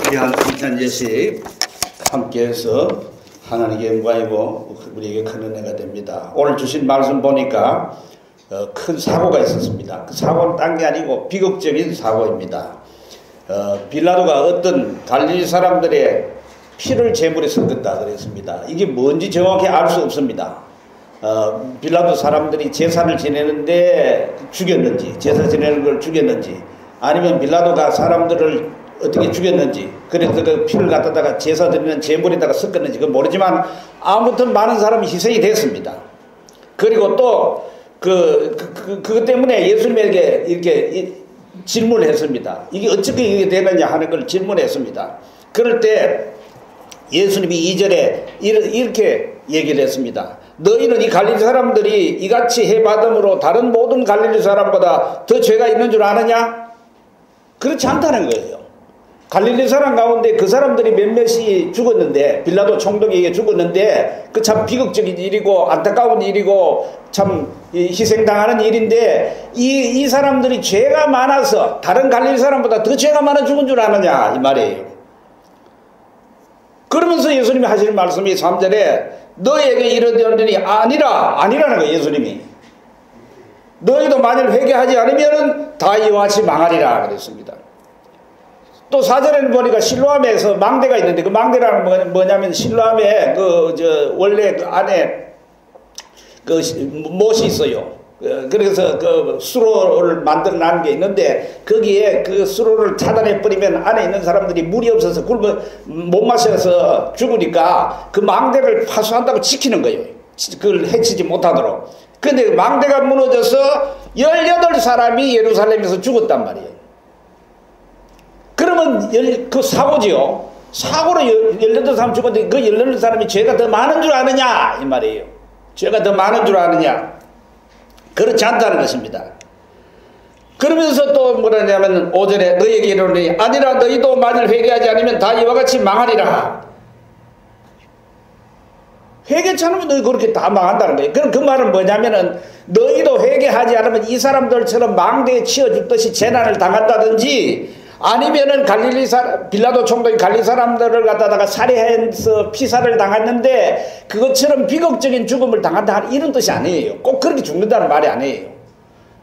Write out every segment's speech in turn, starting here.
귀한 칭찬 예식 함께해서 하나님께 영광이고 우리에게 큰 은혜가 됩니다. 오늘 주신 말씀 보니까 큰 사고가 있었습니다. 그 사고는 딴 게 아니고 비극적인 사고입니다. 빌라도가 어떤 갈릴리 사람들의 피를 제물에 섞었다 그랬습니다. 이게 뭔지 정확히 알 수 없습니다. 빌라도 사람들이 제사를 지내는데 죽였는지, 제사 지내는 걸 죽였는지, 아니면 빌라도가 사람들을 어떻게 죽였는지, 그래서 그 피를 갖다가 제사 드리는 제물에다가 섞었는지 그건 모르지만 아무튼 많은 사람이 희생이 됐습니다. 그리고 또 그것 때문에 예수님에게 이렇게 질문을 했습니다. 이게 어떻게 이게 되느냐 하는 걸 질문했습니다. 그럴 때 예수님이 2절에 이렇게 얘기를 했습니다. 너희는 이 갈릴리 사람들이 이같이 해받음으로 다른 모든 갈릴리 사람보다 더 죄가 있는 줄 아느냐? 그렇지 않다는 거예요. 갈릴리 사람 가운데 그 사람들이 몇몇이 죽었는데, 빌라도 총독에게 죽었는데, 그 참 비극적인 일이고 안타까운 일이고 참 희생당하는 일인데, 이 사람들이 죄가 많아서 다른 갈릴리 사람보다 더 죄가 많아 죽은 줄 아느냐 이 말이에요. 그러면서 예수님이 하시는 말씀이 3절에 너에게 이르되었느니 아니라는 거예요. 예수님이 너희도 만일 회개하지 않으면 다 이와 같이 망하리라 그랬습니다. 또 4절에는 보니까 실로암에서 망대가 있는데, 그 망대라는 뭐냐면 실로암에 원래 그 안에 그 못이 있어요. 그래서 그 수로를 만들어 놨는 게 있는데, 거기에 그 수로를 차단해 버리면 안에 있는 사람들이 물이 없어서 못 마셔서 죽으니까 그 망대를 파수한다고 지키는 거예요. 그걸 해치지 못하도록. 근데 망대가 무너져서 18사람이 예루살렘에서 죽었단 말이에요. 그러면 그 사고지요. 사고로 18사람 죽었는데 그 18사람이 죄가 더 많은 줄 아느냐 이 말이에요. 죄가 더 많은 줄 아느냐. 그렇지 않다는 것입니다. 그러면서 또 뭐라냐면 5절에 너희에게 이르노니 아니라 너희도 만일 회개하지 않으면 다 이와 같이 망하리라. 회개치 않으면 너희 그렇게 다 망한다는 거예요. 그럼 그 말은 뭐냐면은 너희도 회개하지 않으면 이 사람들처럼 망대에 치여 죽듯이 재난을 당한다든지, 아니면은 빌라도 총독이 갈릴리 사람들을 갖다가 살해해서 피살을 당했는데 그것처럼 비극적인 죽음을 당한다 이런 뜻이 아니에요. 꼭 그렇게 죽는다는 말이 아니에요.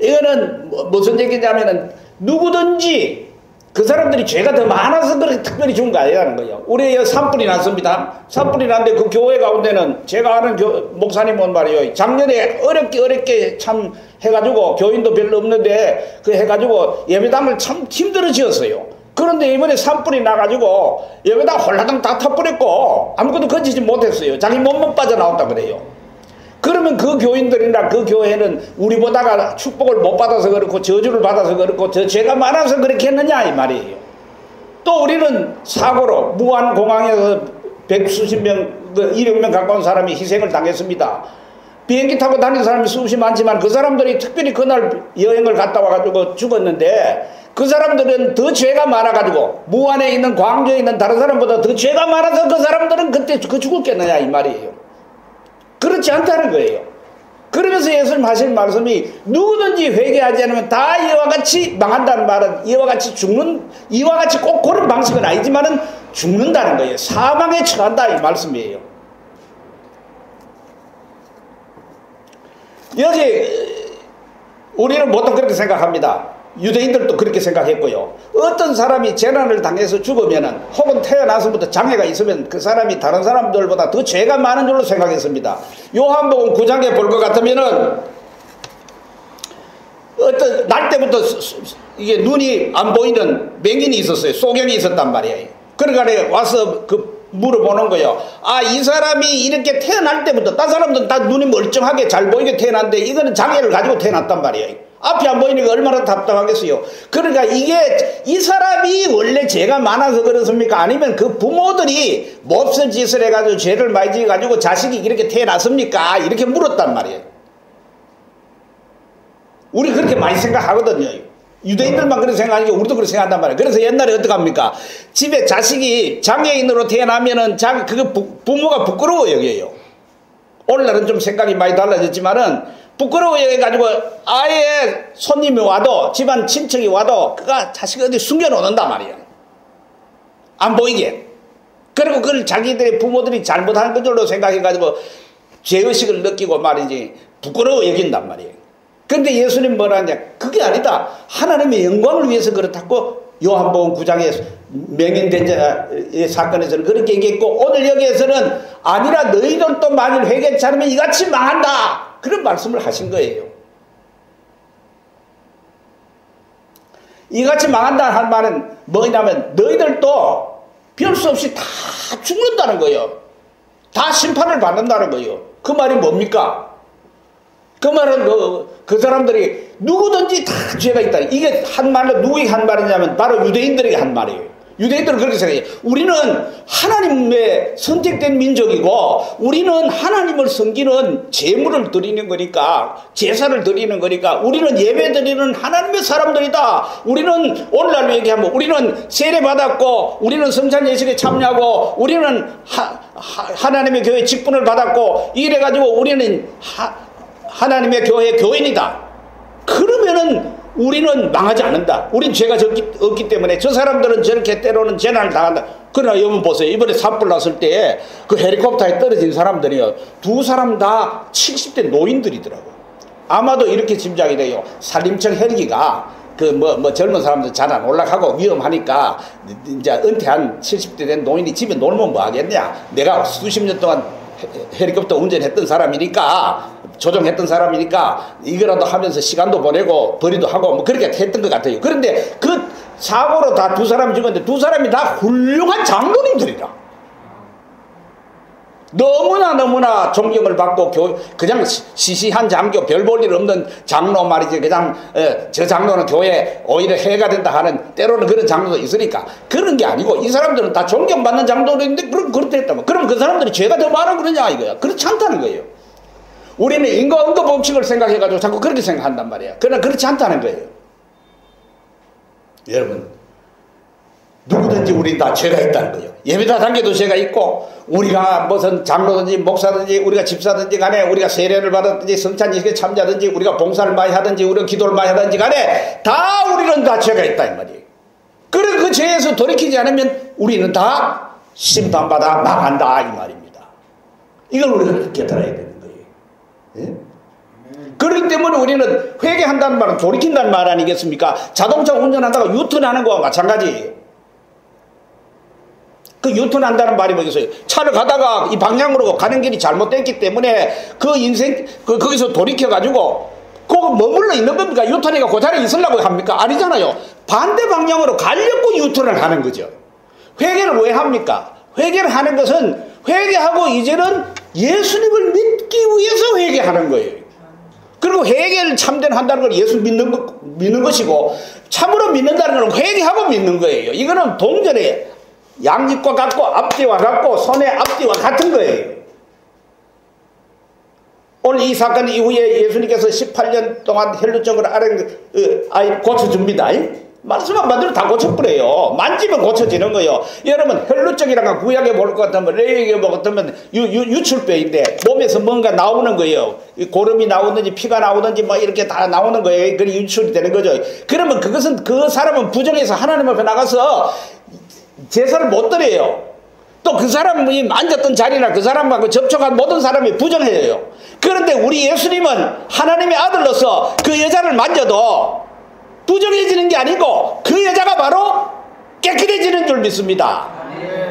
이거는 무슨 얘기냐면은 누구든지 그 사람들이 죄가 더 많아서 그렇게 특별히 죽은 거 아니라는 거예요. 우리 산불이 났습니다. 산불이 났는데 그 교회 가운데는 제가 아는 목사님은 말이에요. 작년에 어렵게 참 해가지고 교인도 별로 없는데 그 해가지고 예배당을 참 힘들어 지었어요. 그런데 이번에 산불이 나가지고 예배당 홀라당 다 타버렸고 아무것도 건지지 못했어요. 자기 몸만 빠져나왔다 그래요. 그러면 그 교인들이나 그 교회는 우리보다가 축복을 못 받아서 그렇고 저주를 받아서 그렇고 저 죄가 많아서 그렇게 했느냐 이 말이에요. 또 우리는 사고로 무안공항에서 100수십 명, 200명 가까운 사람이 희생을 당했습니다. 비행기 타고 다니는 사람이 수없이 많지만 그 사람들이 특별히 그날 여행을 갔다 와가지고 죽었는데, 그 사람들은 더 죄가 많아가지고 무안에 있는 광주에 있는 다른 사람보다 더 죄가 많아서 그 사람들은 그때 죽었겠느냐 이 말이에요. 그렇지 않다는 거예요. 그러면서 예수님 하신 말씀이 누구든지 회개하지 않으면 다 이와 같이 망한다는 말은 이와 같이 꼭 그런 방식은 아니지만은 죽는다는 거예요. 사망에 처한다 이 말씀이에요. 여기 우리는 보통 그렇게 생각합니다. 유대인들도 그렇게 생각했고요. 어떤 사람이 재난을 당해서 죽으면은 혹은 태어나서부터 장애가 있으면 그 사람이 다른 사람들보다 더 죄가 많은 줄로 생각했습니다. 요한복음 9장에 볼 것 같으면은 어떤 날 때부터 이게 눈이 안 보이는 맹인이 있었어요. 소경이 있었단 말이에요. 그러니까 와서 물어보는 거예요. 이 사람이 이렇게 태어날 때부터 다른 사람들은 다 눈이 멀쩡하게 잘 보이게 태어났는데 이거는 장애를 가지고 태어났단 말이에요. 앞이 안 보이니까 얼마나 답답하겠어요. 그러니까 이 사람이 원래 죄가 많아서 그렇습니까? 아니면 그 부모들이 몹쓸 짓을 해가지고 죄를 많이 지어가지고 자식이 이렇게 태어났습니까? 이렇게 물었단 말이에요. 우리 그렇게 많이 생각하거든요. 유대인들만 그렇게 생각하니까 우리도 그렇게 생각한단 말이에요. 그래서 옛날에 어떻게 합니까? 집에 자식이 장애인으로 태어나면은 부모가 부끄러워 여겨요. 오늘날은 좀 생각이 많이 달라졌지만은 부끄러워 해가지고 아예 손님이 와도 집안 친척이 와도 그가 자식을 어디 숨겨놓는단 말이에요. 안 보이게. 그리고 그걸 자기들의 부모들이 잘못한 것으로 생각해가지고 죄의식을 느끼고 말이지 부끄러워 여긴단 말이에요. 그런데 예수님 뭐라 하냐? 그게 아니다. 하나님의 영광을 위해서 그렇다고 요한복음 9장에 맹인된 자의 사건에서는 그렇게 얘기했고, 오늘 여기에서는 아니라 너희들도 만일 회개치 않으면 이같이 망한다, 그런 말씀을 하신 거예요. 이같이 망한다 한 말은 뭐냐면 너희들도 별 수 없이 다 죽는다는 거예요. 다 심판을 받는다는 거예요. 그 말이 뭡니까? 그 말은 그 사람들이 누구든지 다 죄가 있다. 이게 한 말로 누구에게 한 말이냐면 바로 유대인들에게 한 말이에요. 유대인들은 그렇게 생각해요. 우리는 하나님의 선택된 민족이고 우리는 하나님을 섬기는 제물을 드리는 거니까, 제사를 드리는 거니까, 우리는 예배 드리는 하나님의 사람들이다. 우리는 오늘날로 얘기하면 우리는 세례 받았고 우리는 성찬 예식에 참여하고 우리는 하나님의 교회 직분을 받았고 이래가지고 우리는 하나님의 교회의 교인이다. 그러면은 우리는 망하지 않는다. 우린 죄가 없기 때문에. 저 사람들은 저렇게 때로는 재난을 당한다. 그러나 여러분 보세요. 이번에 산불 났을 때 그 헬리콥터에 떨어진 사람들이요, 두 사람 다 70대 노인들이더라고요. 아마도 이렇게 짐작이 돼요. 산림청 헬기가 젊은 사람들 잘 안 올라가고 위험하니까 이제 은퇴한 70대 된 노인이 집에 놀면 뭐 하겠냐. 내가 수십 년 동안 헬리콥터 운전했던 사람이니까, 조종했던 사람이니까 이거라도 하면서 시간도 보내고 벌이도 하고 뭐 그렇게 했던 것 같아요. 그런데 그 사고로 다 두 사람이 죽었는데 두 사람이 다 훌륭한 장로님들이라. 너무나 존경을 받고 그냥 시시한 장교, 별 볼 일 없는 장로 말이지. 그냥 저 장로는 교회에 오히려 해가 된다 하는, 때로는 그런 장로도 있으니까 그런 게 아니고, 이 사람들은 다 존경받는 장로인데 그렇게 했다면, 그럼 그 사람들이 죄가 더 많아 그러냐 이거야. 그렇지 않다는 거예요. 우리는 인과응고 법칙을 생각해가지고 자꾸 그렇게 생각한단 말이야. 그러나 그렇지 않다는 거예요. 여러분, 누구든지 우리 다 죄가 있다는 거예요. 예배다 단계도 죄가 있고, 우리가 무슨 장로든지 목사든지 우리가 집사든지 간에, 우리가 세례를 받았든지 성찬예식에 참여하든지 우리가 봉사를 많이 하든지 우리가 기도를 많이 하든지 간에 다 우리는 다 죄가 있다 이 말이에요. 그리고 그 죄에서 돌이키지 않으면 우리는 다 심판받아 망한다 이 말입니다. 이걸 우리가 깨달아야 되는 거예요. 예? 그렇기 때문에 우리는 회개한다는 말은 돌이킨다는 말 아니겠습니까? 자동차 운전하다가 유턴하는 거와 마찬가지예요. 그 유턴한다는 말이 뭐겠어요? 차를 가다가 이 방향으로 가는 길이 잘못됐기 때문에 그 인생 거기서 돌이켜가지고 거기 머물러 있는 겁니까? 유턴이가 그 자리에 있으려고 합니까? 아니잖아요. 반대 방향으로 가려고 유턴을 하는 거죠. 회개를 왜 합니까? 회개를 하는 것은, 회개하고 이제는 예수님을 믿기 위해서 회개하는 거예요. 그리고 회개를 참된 한다는 걸 예수 믿는 것이고, 참으로 믿는다는 건 회개하고 믿는 거예요. 이거는 동전의 양잎과 같고 앞뒤와 같고 손의 앞뒤와 같은 거예요. 오늘 이 사건 이후에 예수님께서 18년 동안 혈루증을 아이 고쳐줍니다. 말씀 한마디로 다 고쳐버려요. 만지면 고쳐지는 거예요. 여러분, 혈루증이라는 건 구약에 볼 것 같으면, 레위기에 볼 것 같으면 유출뼈인데 몸에서 뭔가 나오는 거예요. 고름이 나오든지 피가 나오든지 뭐 이렇게 다 나오는 거예요. 그게 유출이 되는 거죠. 그러면 그것은, 그 사람은 부정해서 하나님 앞에 나가서 제사를 못 드려요. 또 그 사람이 앉았던 자리나 그 사람하고 접촉한 모든 사람이 부정해요. 그런데 우리 예수님은 하나님의 아들로서 그 여자를 만져도 부정해지는 게 아니고 그 여자가 바로 깨끗해지는 줄 믿습니다.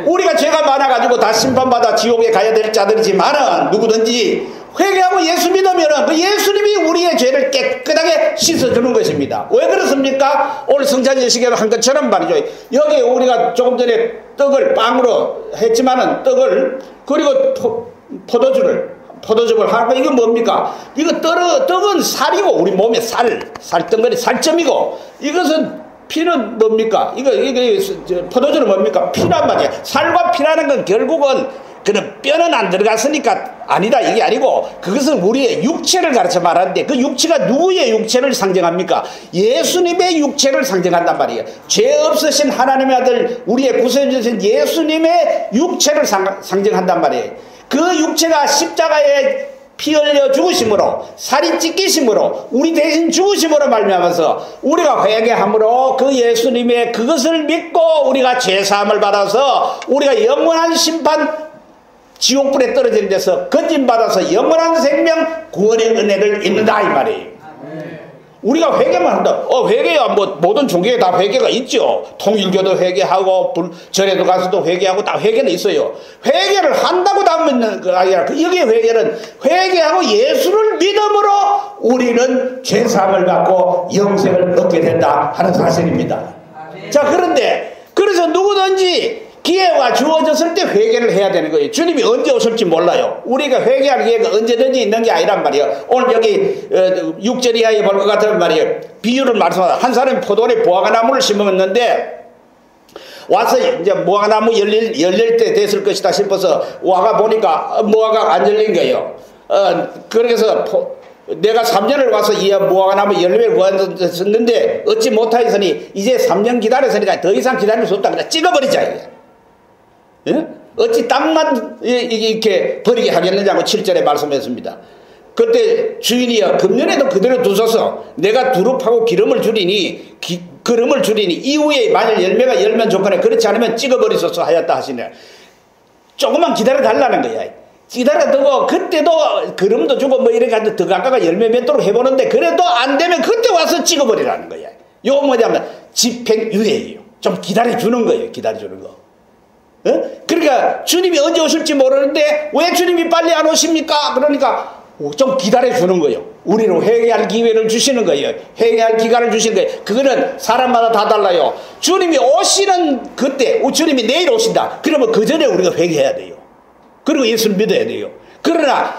우리가 죄가 많아가지고 다 심판받아 지옥에 가야 될 자들이지만은, 누구든지 회개하고 예수 믿으면 그 예수님이 우리의 죄를 깨끗하게 씻어주는 것입니다. 왜 그렇습니까? 오늘 성찬 예식에 한 것처럼 말이죠. 여기 우리가 조금 전에 떡을 빵으로 했지만은, 떡을, 그리고 포도즙을 하고, 이건 뭡니까? 이거 떡은 살이고, 우리 몸에 살덩어리, 살점이고, 이것은 피는 뭡니까? 이게 포도즙은 뭡니까? 피란 말이에요. 살과 피라는 건 결국은 그는 뼈는 안 들어갔으니까 아니다 이게 아니고, 그것은 우리의 육체를 가르쳐 말하는데, 그 육체가 누구의 육체를 상징합니까? 예수님의 육체를 상징한단 말이에요. 죄 없으신 하나님의 아들, 우리의 구세주신 예수님의 육체를 상징한단 말이에요. 그 육체가 십자가에 피 흘려 죽으심으로 살이 찢기심으로 우리 대신 죽으심으로 말미암아서 우리가 회개함으로 그 예수님의 그것을 믿고 우리가 죄사함을 받아서 우리가 영원한 심판 지옥불에 떨어지는 데서 건진받아서 영원한 생명 구원의 은혜를 입는다 이 말이에요. 우리가 회개만 한다. 회개야 뭐 모든 종교에 다 회개가 있죠. 통일교도 회개하고 절에도 가서도 회개하고 다 회개는 있어요. 회개를 한다고 담는 그 아니라 여기에 회개는 회개하고 예수를 믿음으로 우리는 죄사함을 받고 영생을 얻게 된다 하는 사실입니다. 자, 그런데 그래서 누구든지 기회가 주어졌을 때 회개를 해야 되는 거예요. 주님이 언제 오실지 몰라요. 우리가 회개할 기회가 언제든지 있는 게 아니란 말이에요. 오늘 여기 6절 이하에 볼 것 같은 말이에요. 비유를 말씀하다. 한 사람이 포도원에 무화과나무를 심었는데 와서 이제 무화과나무 열릴 때 됐을 것이다 싶어서 와가 보니까 무화과가 안 열린 거예요. 그래서 내가 3년을 와서 이 무화과나무 열매를 구했는데 얻지 못하였으니 이제 3년 기다렸으니까 더 이상 기다릴 수 없다. 그냥 찍어버리자. 이게. 예? 어찌 땅만 이렇게 버리게 하겠느냐고 7절에 말씀했습니다. 그때 주인이여 금년에도 그대로 두소서 내가 두릅하고 기름을 줄이니 이후에 만일 열매가 열면 좋거나 그렇지 않으면 찍어버리소서 하였다 하시네. 조금만 기다려 달라는 거야. 기다려두고 그때도 기름도 주고 뭐 이렇게 더 가까가 열매 맺도록 해보는데 그래도 안 되면 그때 와서 찍어버리라는 거야. 이거 뭐냐면 집행유예예요. 좀 기다려주는 거예요. 기다려주는 거. 그러니까 주님이 언제 오실지 모르는데 왜 주님이 빨리 안 오십니까? 그러니까 좀 기다려주는 거예요. 우리는 회개할 기회를 주시는 거예요. 회개할 기간을 주시는 거예요. 그거는 사람마다 다 달라요. 주님이 오시는 그때 주님이 내일 오신다. 그러면 그 전에 우리가 회개해야 돼요. 그리고 예수를 믿어야 돼요. 그러나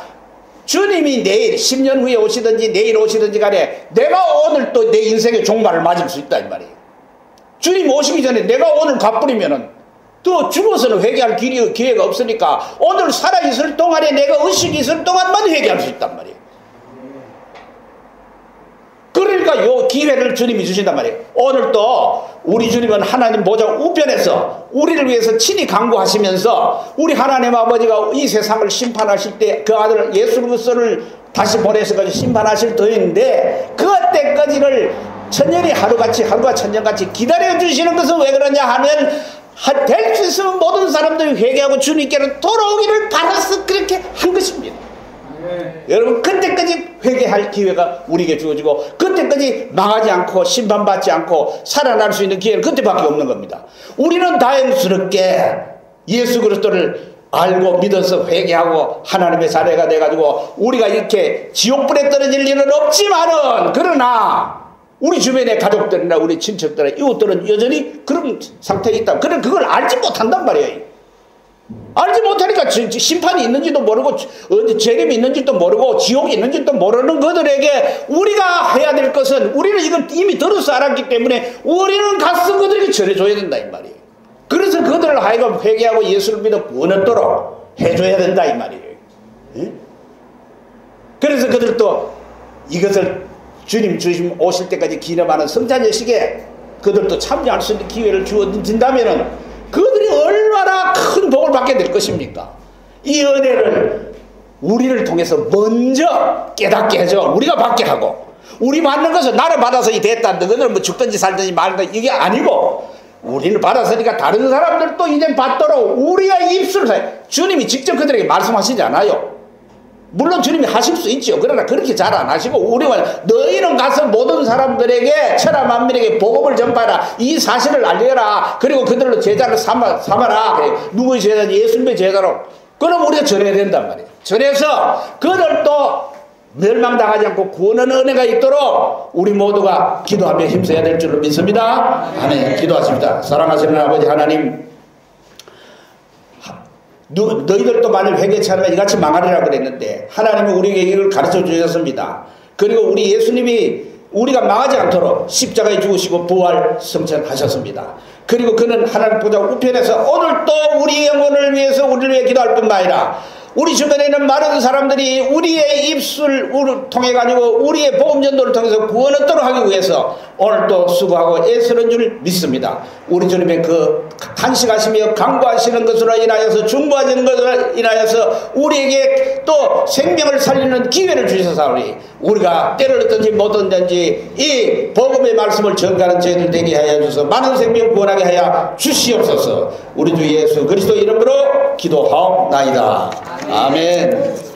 주님이 내일 10년 후에 오시든지 내일 오시든지 간에 내가 오늘 또 내 인생의 종말을 맞을 수 있다 이 말이에요. 주님 오시기 전에 내가 오늘 갚으리면은 또 죽어서는 회개할 기회가 없으니까 오늘 살아있을 동안에 내가 의식이 있을 동안만 회개할 수 있단 말이에요. 그러니까 요 기회를 주님이 주신단 말이에요. 오늘 또 우리 주님은 하나님 보좌 우편에서 우리를 위해서 친히 강구하시면서 우리 하나님 아버지가 이 세상을 심판하실 때 그 아들 예수 그리스도를 다시 보내셔가지고 심판하실 터인데 그때까지를 천년이 하루같이 하루가 천년같이 기다려주시는 것은 왜 그러냐 하면 될 수 있으면 모든 사람들이 회개하고 주님께로 돌아오기를 바라서 그렇게 한 것입니다. 여러분 그때까지 회개할 기회가 우리에게 주어지고 그때까지 망하지 않고 심판받지 않고 살아날 수 있는 기회는 그때밖에 없는 겁니다. 우리는 다행스럽게 예수 그리스도를 알고 믿어서 회개하고 하나님의 자녀가 돼가지고 우리가 이렇게 지옥불에 떨어질 일은 없지만은 그러나 우리 주변의 가족들이나 우리 친척들이나 이웃들은 여전히 그런 상태에 있다. 그래 그걸 알지 못한단 말이에요. 알지 못하니까 심판이 있는지도 모르고 재림이 있는지도 모르고 지옥이 있는지도 모르는 그들에게 우리가 해야 될 것은 우리는 이건 이미 들어서 알았기 때문에 우리는 가서 그들에게 전해줘야 된다 이 말이에요. 그래서 그들을 하여금 회개하고 예수를 믿어 구원 얻도록 해줘야 된다 이 말이에요. 예? 그래서 그들도 이것을 주님 오실 때까지 기념하는 성찬예식에 그들도 참여할 수 있는 기회를 주어진다면 그들이 얼마나 큰 복을 받게 될 것입니까? 이 은혜를 우리를 통해서 먼저 깨닫게 해줘 우리가 받게 하고 우리 받는 것은 나를 받아서 이 됐다 너희들은 뭐 죽든지 살든지 말든지 이게 아니고 우리는 받았으니까 다른 사람들도 이제 받도록 우리의 입술을 해. 주님이 직접 그들에게 말씀하시지 않아요. 물론 주님이 하실 수 있죠. 그러나 그렇게 잘 안 하시고 우리가 너희는 가서 모든 사람들에게 천하 만민에게 복음을 전파하라. 이 사실을 알려라. 그리고 그들로 제자를 삼아라. 누구의 제자인지 예수님의 제자로. 그럼 우리가 전해야 된단 말이에요. 전해서 그들도 멸망당하지 않고 구원의 은혜가 있도록 우리 모두가 기도하며 힘써야 될 줄로 믿습니다. 아멘. 기도하십니다. 사랑하시는 아버지 하나님 너희들도 만일 회개치 않으면 이같이 망하리라 그랬는데 하나님은 우리에게 이걸 가르쳐 주셨습니다. 그리고 우리 예수님이 우리가 망하지 않도록 십자가에 죽으시고 부활 승천하셨습니다. 그리고 그는 하나님 보좌 우편에서 오늘 또 우리 영혼을 위해서 우리를 위해 기도할 뿐만 아니라 우리 주변에 있는 많은 사람들이 우리의 입술을 통해 가지고 우리의 복음 전도를 통해서 구원 얻도록 하기 위해서 오늘 또 수고하고 애쓰는 줄 믿습니다. 우리 주님의 그 탄식하시며 강구하시는 것으로 인하여서 중보하시는 것으로 인하여서 우리에게 또 생명을 살리는 기회를 주셔서오니 우리가 때를 얻든지 못 얻든지 이 복음의 말씀을 전가하는 저희들 되게 하여 주셔서 많은 생명 구원하게 하여 주시옵소서. 우리 주 예수 그리스도 이름으로 기도하옵나이다. 아멘.